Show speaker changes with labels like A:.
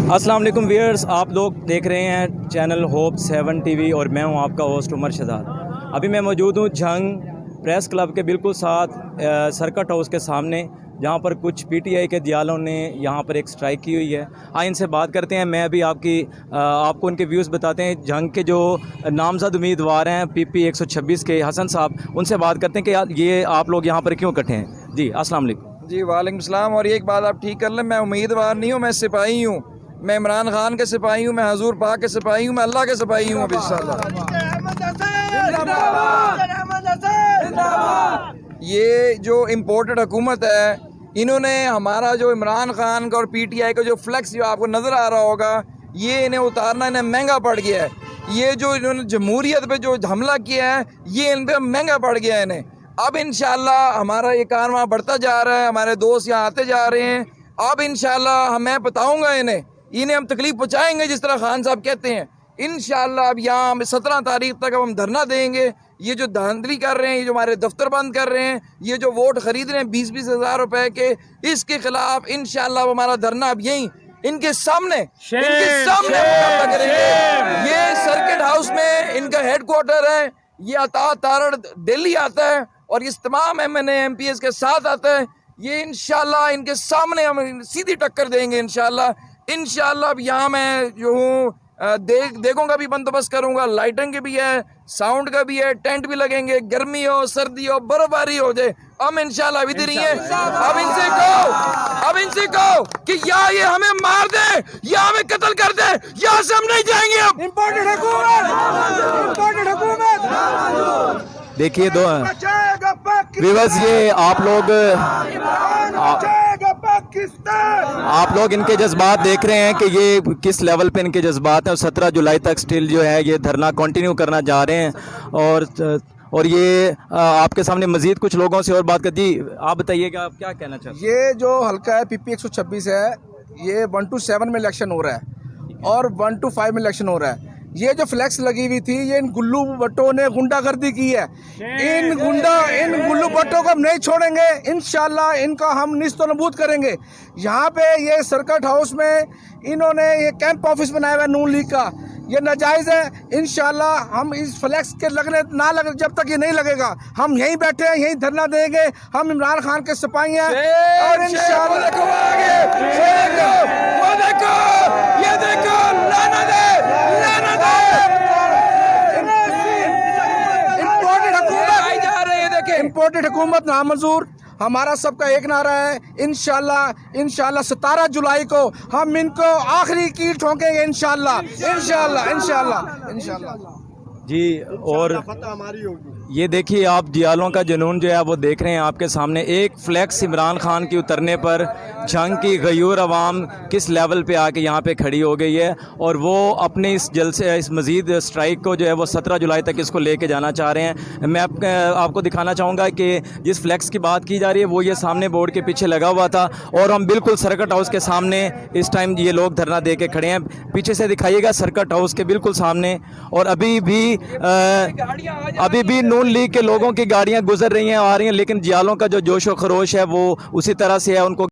A: अस्सलाम वालेकुम व्यूअर्स, आप लोग देख रहे हैं चैनल होप 7 टीवी और मैं हूं आपका होस्ट उमर शहजाद। अभी मैं मौजूद हूं झंग प्रेस क्लब के बिल्कुल साथ सर्किट हाउस के सामने, जहां पर कुछ पीटीआई के दियालों ने यहां पर एक स्ट्राइक की हुई है। आइए इनसे बात करते हैं। मैं अभी आपको उनके व्यूज़ बताते हैं। झंग के जो नामजद उम्मीदवार हैं PP 126 के हसन साहब, उनसे बात करते हैं कि ये आप लोग यहाँ पर क्यों इकट्ठे हैं। जी अस्सलाम वालेकुम।
B: जी वालेकुम सलाम। और एक बात आप ठीक कर लें, मैं उम्मीदवार नहीं हूँ, मैं सिपाही हूँ। मैं इमरान खान के सिपाही हूँ, मैं हजूर पाक के सिपाही हूँ, मैं अल्लाह के सिपाही हूँ। ये जो इम्पोर्टेड हुकूमत है, इन्होंने हमारा जो इमरान खान का और PTI का जो फ्लेक्स जो आपको नज़र आ रहा होगा, ये इन्हें उतारना इन्हें महंगा पड़ गया है। ये जो इन्होंने जमहूरियत पे जो हमला किया है, ये इन पर महंगा पड़ गया है इन्हें। अब इंशाल्लाह हमारा ये कारवां बढ़ता जा रहा है, हमारे दोस्त यहाँ आते जा रहे हैं। अब इंशाल्लाह मैं बताऊँगा इन्हें हम तकलीफ पहुँचाएंगे, जिस तरह खान साहब कहते हैं। इंशाल्लाह अब यहाँ हम 17 तारीख तक अब हम धरना देंगे। ये जो धांधली कर रहे हैं, ये जो हमारे दफ्तर बंद कर रहे हैं, ये जो वोट खरीद रहे हैं 20-20 हज़ार रुपए के, इसके खिलाफ इंशाल्लाह हमारा धरना अब यहीं इनके सामने करेंगे। ये सर्किट हाउस में इनका हेडक्वार्टर है। ये अता तारड़ दिल्ली आता है और इस तमाम MNA MPs के साथ आता है। ये इंशाल्लाह इनके सामने हम सीधी टक्कर देंगे इंशाल्लाह। अब यहाँ मैं जो हूँ देखूंगा भी, बंदोबस्त करूंगा, लाइटिंग के भी है, साउंड का भी है, टेंट भी लगेंगे, गर्मी हो सर्दी हो बर्फबारी हो जाए, हम इंशाल्लाह इधर ही हैं। अब इनसे कहो कि या ये हमें मार दे या हमें कत्ल कर दे, यहाँ से हम नहीं जाएंगे। अब इम्पोर्टेड हुकूमत
A: देखिए दो विवश, ये आप लोग इनके जज्बात देख रहे हैं कि ये किस लेवल पे इनके जज्बात हैं। और 17 जुलाई तक स्टिल जो है ये धरना कंटिन्यू करना जा रहे हैं। और ये आपके सामने मजीद कुछ लोगों से और बात कर दी। आप बताइएगा, आप क्या कहना चाहते हैं।
C: ये जो हल्का है PP 126 है, ये 1 to 7 में इलेक्शन हो रहा है और 1 to 5 में इलेक्शन हो रहा है। ये जो फ्लैक्स लगी हुई थी, ये इन गुल्लू भट्टों ने गुंडागर्दी की है। इन गुल्लू भट्टों को हम नहीं छोड़ेंगे। इंशाल्लाह इनका हम निस्तो नबूद करेंगे। यहाँ पे ये सर्किट हाउस में इन्होंने ये कैंप ऑफिस बनाया हुआ है नून लीग का, ये नाजायज़ है। इंशाल्लाह हम इस फ्लैक्स के जब तक ये नहीं लगेगा, हम यहीं बैठे हैं, यहीं धरना देंगे। हम इमरान खान के सिपाही हैं और इंशाल्लाह इम्पोर्टेड हुकूमत नामंजूर। हमारा सबका एक नारा है, इंशाल्लाह 17 जुलाई को हम इनको आखिरी कील ठोकेंगे इंशाल्लाह।
A: जी, और ये देखिए आप दियालों का जुनून जो है वो देख रहे हैं आपके सामने। एक फ्लैक्स इमरान खान की उतरने पर झंग की गयूर आवाम किस लेवल पे आके यहाँ पे खड़ी हो गई है, और वो अपने इस जलसे इस मज़ीद स्ट्राइक को जो है वो 17 जुलाई तक इसको लेके जाना चाह रहे हैं। मैं आपको दिखाना चाहूँगा कि जिस फ्लैक्स की बात की जा रही है वो ये सामने बोर्ड के पीछे लगा हुआ था, और हम बिल्कुल सर्किट हाउस के सामने इस टाइम ये लोग धरना दे के खड़े हैं। पीछे से दिखाइएगा सर्किट हाउस के बिल्कुल सामने। और अभी भी नून लीग के लोगों की गाड़ियां गुजर रही हैं, आ रही हैं, लेकिन जियालों का जो जोश व खरोश है वो उसी तरह से है। उनको